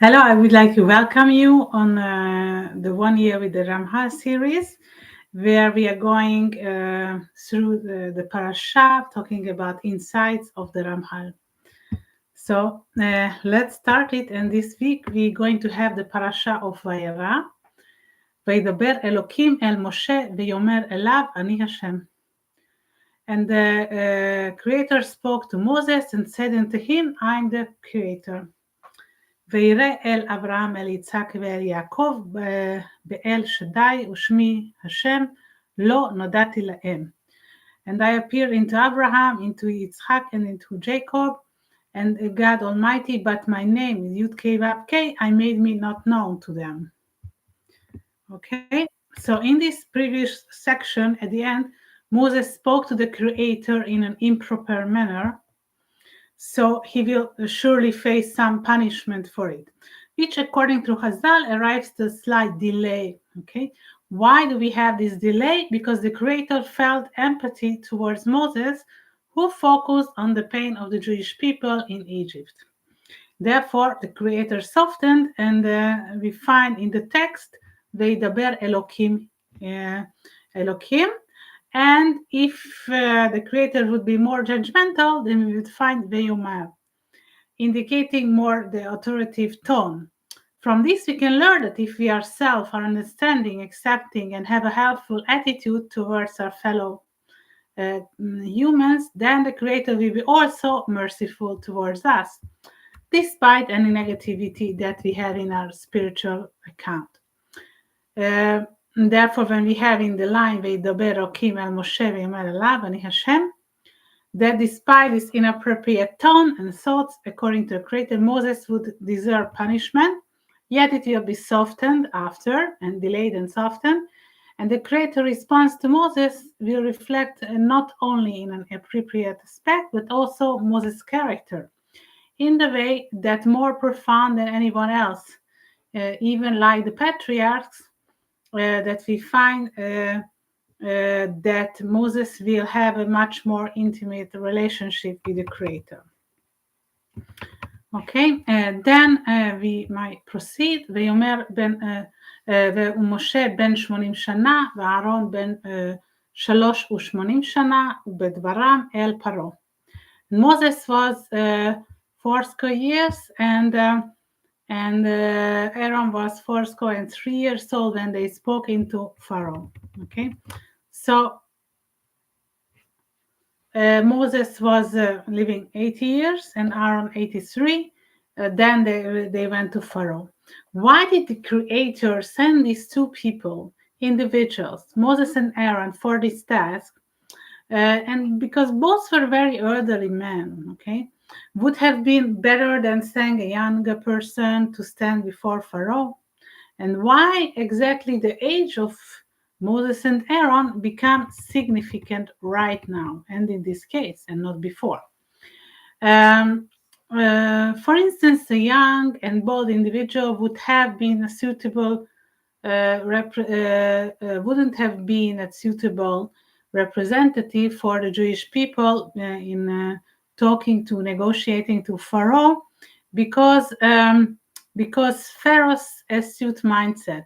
Hello, I would like to welcome you on the 1 year with the Ramchal series, where we are going through the parasha, talking about insights of the Ramchal. So let's start it. And this week we're going to have the parasha of Vaera. וידבר אלוקים אל משה ויאמר אליו אני השם. And the Creator spoke to Moses and said unto him, I'm the Creator. וירא אל אברהם, אל יצחק ואל יעקב באל שדי ושמי השם לא נודעתי להם. And I appeared into Abraham, into Yitzchak, and into Jacob, and God Almighty, but my name is Yud-Kei-Vav-Kei, I made me not known to them. Okay, so in this previous section, at the end, Moses spoke to the Creator in an improper manner, so he will surely face some punishment for it, which according to Chazal arrives to a slight delay. Okay, why do we have this delay? Because the Creator felt empathy towards Moses, who focused on the pain of the Jewish people in Egypt. Therefore, the Creator softened, and we find in the text, Veidaber Elokim, Elokim. And if the Creator would be more judgmental, then we would find Veyomar, indicating more the authoritative tone. From this, we can learn that if we ourselves are understanding, accepting, and have a helpful attitude towards our fellow humans, then the Creator will be also merciful towards us, despite any negativity that we have in our spiritual account. Therefore, when we have in the line Veidaber Elokim el Moshe v'yomer elav ani Hashem, that despite this inappropriate tone and thoughts, according to the Creator, Moses would deserve punishment, yet it will be softened after, and delayed and softened, and the Creator response to Moses will reflect not only in an appropriate aspect, but also Moses' character, in the way that more profound than anyone else, even like the patriarchs, that we find that Moses will have a much more intimate relationship with the Creator. Okay, then we might proceed. ויאמר ומשה בן 80 שנה ואהרון בן 83 שנה ובדברם אל פרעה. Moses was 40 years and Aaron was 43 years old when they spoke into Pharaoh. Okay, so Moses was living 80 years and Aaron 83. Then they went to Pharaoh. Why did the Creator send these two people, individuals, Moses and Aaron, for this task? And because both were very elderly men, okay, would have been better than sending a younger person to stand before Pharaoh. And why exactly the age of Moses and Aaron become significant right now, and in this case, and not before. For instance, a young and bold individual would have been a suitable, wouldn't have been a suitable representative for the Jewish people in negotiating to Pharaoh, because Pharaoh's astute mindset.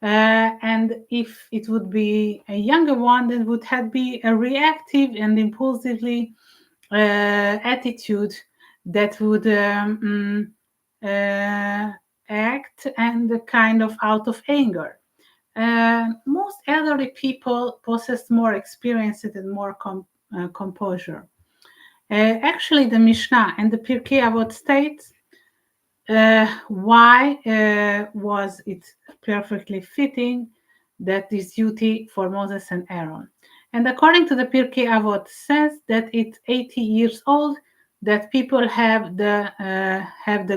And if it would be a younger one, then would have be a reactive and impulsively attitude that would act and kind of out of anger. Most elderly people possess more experience and more composure. Actually, the Mishnah and the Pirkei Avot states why was it perfectly fitting that this duty for Moses and Aaron. And according to the Pirkei Avot says that it's 80 years old that people have the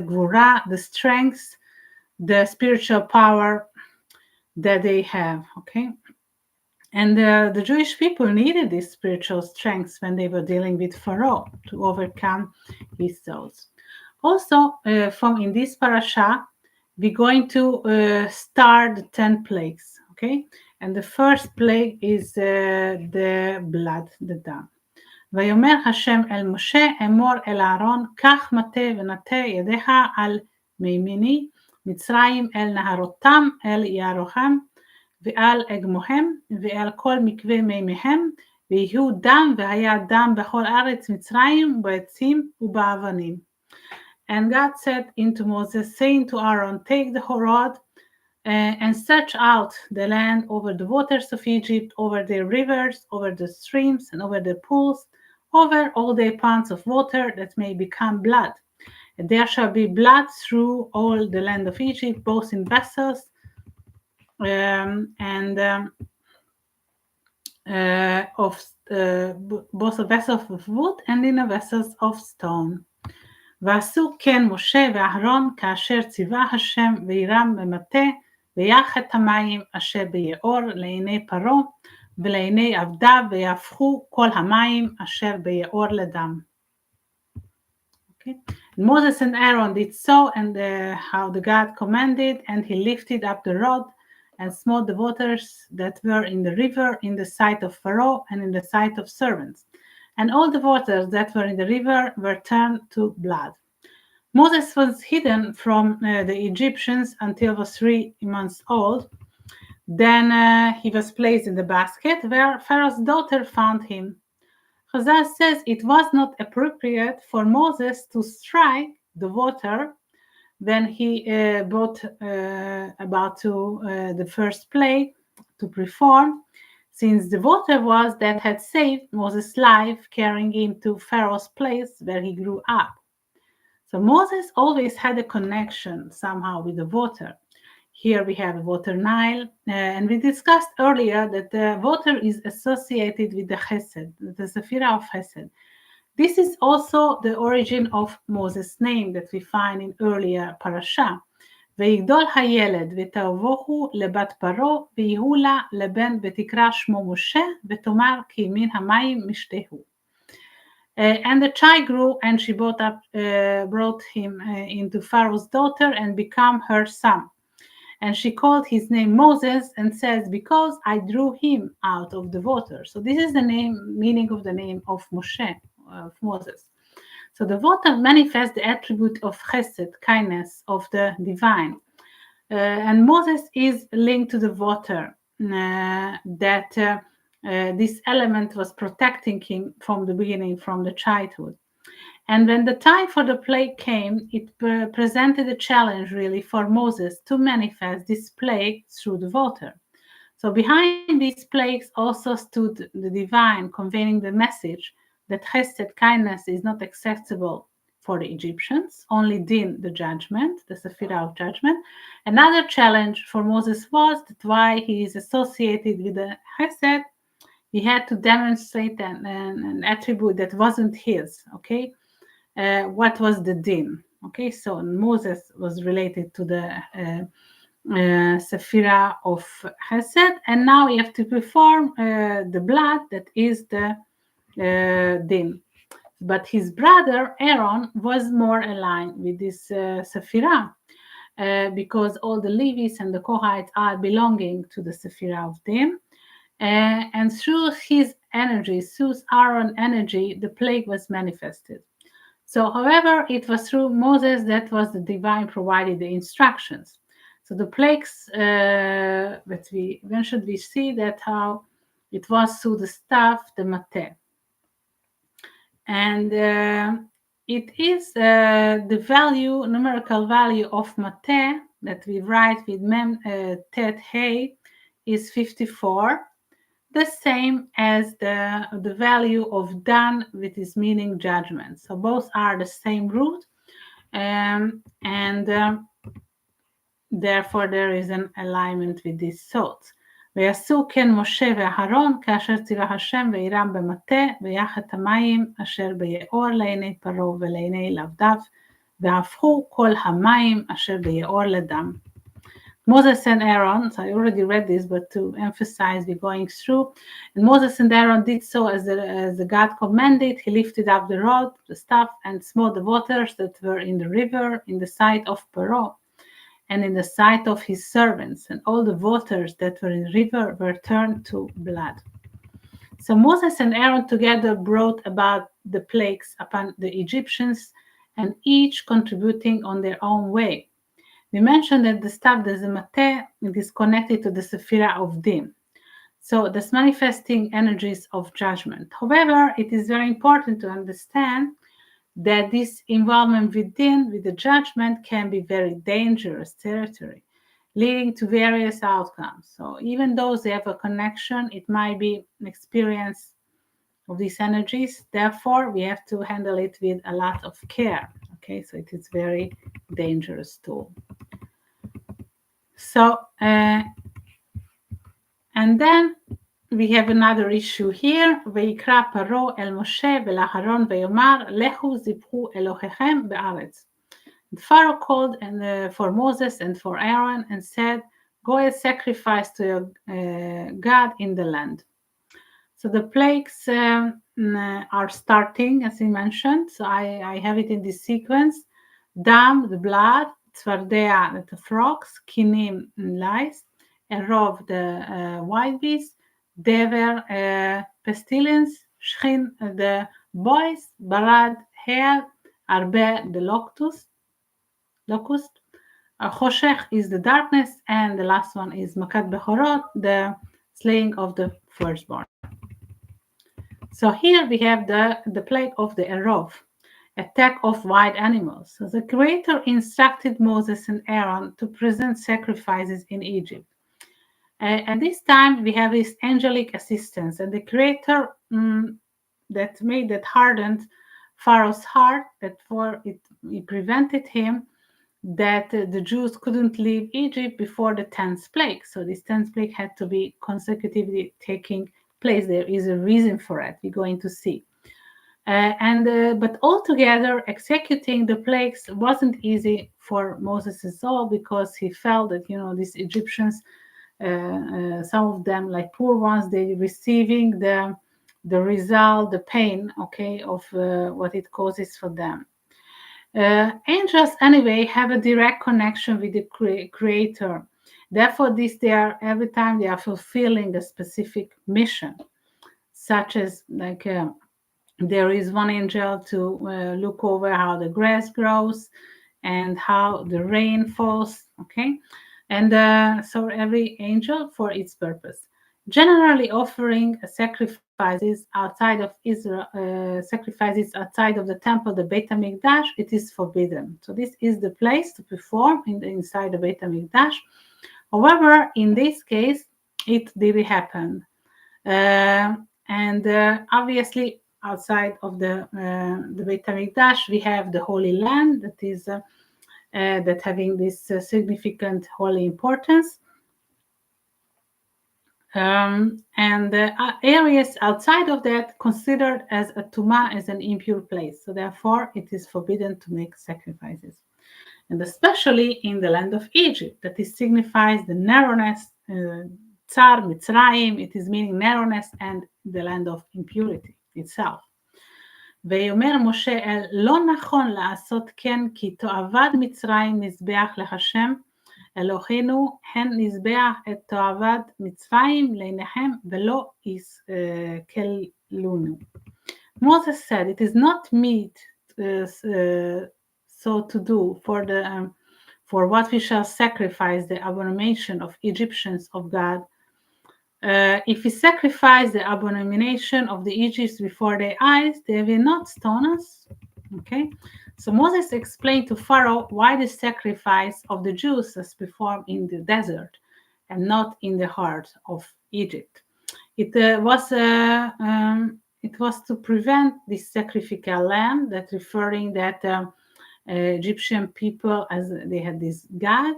gvura, the strength, the spiritual power that they have. Okay, and the Jewish people needed this spiritual strength when they were dealing with Pharaoh to overcome his thoughts. Also, from in this parasha, we're going to start the 10 plagues. Okay, and the first plague is the blood, the dam. ויאמר השם אל משה אמור אל אהרון קח מטה ונטה ידיך על מימיני, מצרים אל נהרותם, אל יערוכם, ועל אגמוהם, ועל כל מקווה מימיהם, ויהיו דם, והיה דם בכל ארץ מצרים, בעצים ובאבנים. And God said unto Moses, saying to Aaron, take the rod and search out the land over the waters of Egypt, over the rivers, over the streams, and over the pools, over all the ponds of water that may become blood. And there shall be blood through all the land of Egypt, both in vessels both a vessels of wood and in a vessels of stone. ועשו כן משה ואהרון כאשר ציווה השם וירם במטה ויח את המים אשר ביאור לעיני פרעה ולעיני עבדיו ויהפכו כל המים אשר ביאור לדם. Okay. Moses and Aaron did so, and how the God commanded, and he lifted up the rod and smote the waters that were in the river in the sight of Pharaoh and in the sight of servants. And all the waters that were in the river were turned to blood. Moses was hidden from the Egyptians until he was 3 months old. Then he was placed in the basket where Pharaoh's daughter found him. Chazal says it was not appropriate for Moses to strike the water when he brought about to the first plague to perform, since the water was that had saved Moses' life, carrying him to Pharaoh's place where he grew up. So Moses always had a connection somehow with the water. Here we have water Nile, and we discussed earlier that the water is associated with the Chesed, the Sephira of Chesed. This is also the origin of Moses' name that we find in earlier parasha. ויגדול הילד ותאבוהו לבת פרעה ויהיו לה לבן ותקרא שמו משה ותאמר כי מן המים משתהו. And the child grew, and she brought him into Pharaoh's daughter and became her son. And she called his name Moses and says, because I drew him out of the water. So this is the meaning of the name of Moshe, of Moses. So the water manifests the attribute of chesed, kindness, of the divine. And Moses is linked to the water, this element was protecting him from the beginning, from the childhood. And when the time for the plague came, it presented a challenge really for Moses to manifest this plague through the water. So behind these plagues also stood the divine, conveying the message that chesed, kindness, is not acceptable for the Egyptians, only din, the judgment, the sephira of judgment. Another challenge for Moses was that why he is associated with the chesed, he had to demonstrate an attribute that wasn't his, okay? What was the din? Okay, so Moses was related to the Sephira of Chesed, and now you have to perform the blood that is the din. But his brother Aaron was more aligned with this Sephira because all the Levites and the Kohites are belonging to the Sephira of din. And through his energy, through Aaron's energy, the plague was manifested. So, however, it was through Moses that was the divine provided the instructions. So the plagues when should we see that how it was through the staff, the mate. And it is the value, numerical value of mate that we write with mem tet hey is 54. The same as the value of dan, with its meaning judgment. So both are the same root, and therefore there is an alignment with these thoughts. ויעשו כן משה ואהרון כאשר ציווה השם וירם במטה ויח את המים אשר ביאור לעיני פרעה ולעיני עבדיו והפכו כל המים אשר ביאור לדם. Moses and Aaron, so I already read this, but to emphasize, we're going through. And Moses and Aaron did so as the God commanded. He lifted up the rod, the staff, and smote the waters that were in the river in the sight of Pharaoh and in the sight of his servants. And all the waters that were in the river were turned to blood. So Moses and Aaron together brought about the plagues upon the Egyptians, and each contributing on their own way. We mentioned at the start that the Mate is connected to the Sephira of Din. So that's manifesting energies of judgment. However, it is very important to understand that this involvement within with the judgment can be very dangerous territory, leading to various outcomes. So even though they have a connection, it might be an experience of these energies. Therefore, we have to handle it with a lot of care. Okay, so it is very dangerous tool. So, and then we have another issue here. ויקרא פרעה אל משה ולאהרון ויאמר לכו זבחו אלוהיכם בארץ. Pharaoh called for Moses and for Aaron and said, go and sacrifice to your God in the land. So the plagues are starting, as he mentioned. So I have it in this sequence. Dam, the blood, tzvardea, the frogs, kinim, lice, erov, the wild beasts, dever, pestilence, shchin, the boys, barad, hail, arbe, the locust, choshech is the darkness, and the last one is makat bechorot, the slaying of the firstborn. So here we have the plague of the erov, attack of wild animals. So the Creator instructed Moses and Aaron to present sacrifices in Egypt. And this time we have this angelic assistance, and the Creator that made that hardened Pharaoh's heart, that for it prevented him that the Jews couldn't leave Egypt before the 10th plague. So this 10th plague had to be consecutively taking place. There is a reason for it. We're going to see. But altogether, executing the plagues wasn't easy for Moses' soul, because he felt that, these Egyptians, some of them, like poor ones, they receiving the result, the pain, okay, of what it causes for them. Angels, anyway, have a direct connection with the Creator. Therefore, every time they are fulfilling a specific mission, such as there is one angel to look over how the grass grows and how the rain falls. Okay, and so every angel for its purpose. Generally, offering sacrifices outside of Israel, sacrifices outside of the temple, the Beit HaMikdash, it is forbidden. So this is the place to perform inside the Beit HaMikdash. However, in this case, it did happen, and obviously outside of the Beit HaMikdash, we have the Holy Land that is that having this significant holy importance. And areas outside of that considered as a tuma, as an impure place. So therefore, it is forbidden to make sacrifices. And especially in the land of Egypt, that is signifies the narrowness, Tsar, Mitzrayim, it is meaning narrowness, and the land of impurity itself. ויאמר משה אל לא נכון לעשות כן כי תועבד מצרים מזבח להשם אלוהינו הן נזבח את תועבד מצרים לעיניכם ולא יסכלונו. Moses said, it is not meet so to do for what we shall sacrifice the abomination of Egyptians of God. If we sacrifice the abomination of the Egypts before their eyes, they will not stone us. Okay, so Moses explained to Pharaoh why the sacrifice of the Jews was performed in the desert and not in the heart of Egypt. It was to prevent this sacrificial lamb, that referring that Egyptian people, as they had this god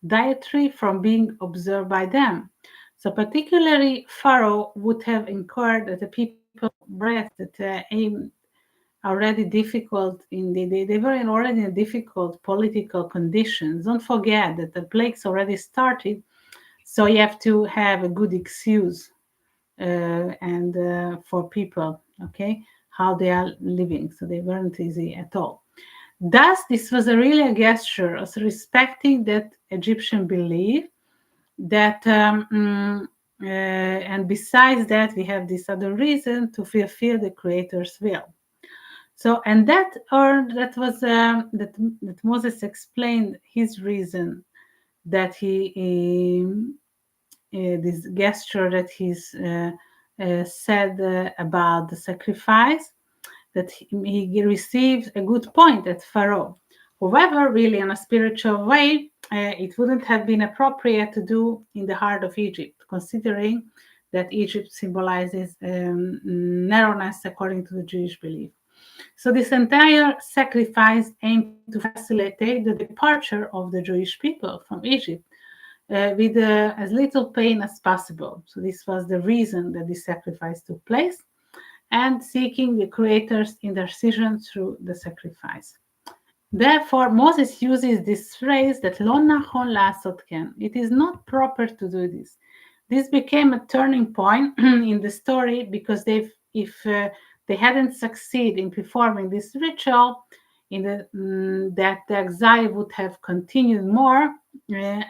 dietary, from being observed by them. So particularly Pharaoh would have incurred that the people breath that already difficult they were already in difficult political conditions. Don't forget that the plagues already started, so you have to have a good excuse and for people, okay, how they are living. So they weren't easy at all. Thus, this was really a gesture of respecting that Egyptian belief that, and besides that, we have this other reason to fulfill the Creator's will. So, and that was that Moses explained his reason that this gesture that he's said about the sacrifice, that he received a good point at Pharaoh. However, really in a spiritual way, it wouldn't have been appropriate to do in the heart of Egypt, considering that Egypt symbolizes narrowness according to the Jewish belief. So this entire sacrifice aimed to facilitate the departure of the Jewish people from Egypt with as little pain as possible. So this was the reason that this sacrifice took place, and seeking the Creator's intercession through the sacrifice. Therefore, Moses uses this phrase that lo nachon la'asot ken. It is not proper to do this. This became a turning point in the story because if they hadn't succeeded in performing this ritual, that the exile would have continued more.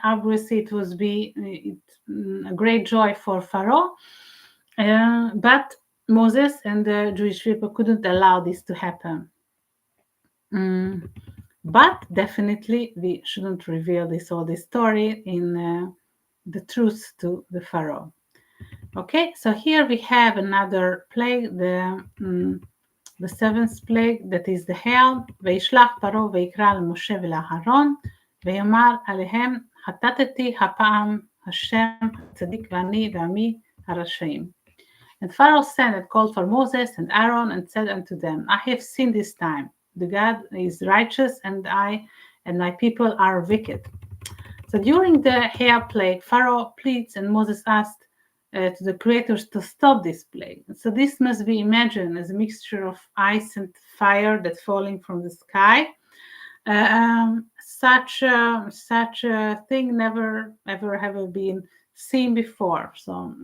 Obviously, it would be a great joy for Pharaoh, but Moses and the Jewish people couldn't allow this to happen. But definitely, we shouldn't reveal this story in the truth to the Pharaoh. Okay, so here we have another plague, the seventh plague, that is the hail. וישלח פרעה ויקרא למשה ולאהרון ויאמר עליהם חטאתי הפעם השם הצדיק ואני ועמי הרשעים. And Pharaoh sent and called for Moses and Aaron and said unto them, I have sinned this time. The God is righteous, and I and my people are wicked. So during the hail plague, Pharaoh pleads and Moses asked to the creators to stop this plague. So this must be imagined as a mixture of ice and fire that's falling from the sky. Such a thing never ever have been seen before. So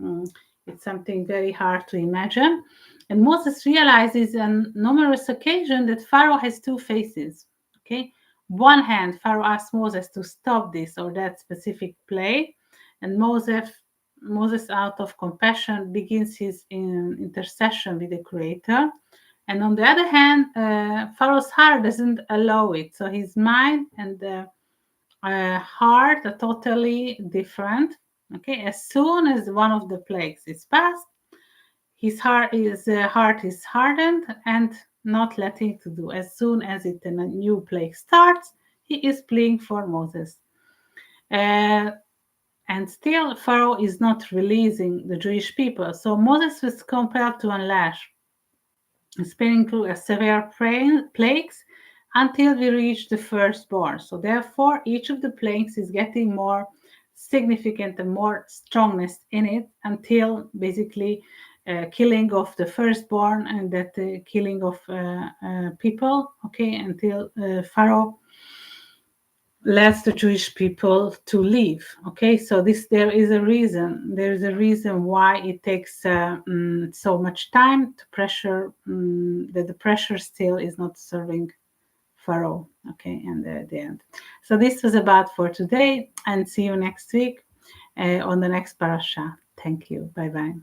it's something very hard to imagine. And Moses realizes on numerous occasions that Pharaoh has two faces. Okay, one hand, Pharaoh asks Moses to stop this or that specific plague, and Moses, out of compassion, begins his intercession with the Creator. And on the other hand, Pharaoh's heart doesn't allow it. So his mind and heart are totally different. Okay, as soon as one of the plagues is passed, his heart is hardened and not letting to do. As soon as a new plague starts, he is pleading for Moses. And still, Pharaoh is not releasing the Jewish people. So Moses was compelled to unlash, spinning through a severe plagues until we reach the firstborn. So therefore, each of the plagues is getting more significant and more strongness in it until basically killing of the firstborn and that killing of people. Okay, until Pharaoh lets the Jewish people to leave. Okay, so there is a reason why it takes so much time to pressure, that the pressure still is not serving Pharaoh. Okay, and the end. So this was about for today, and see you next week on the next parasha. Thank you. Bye bye.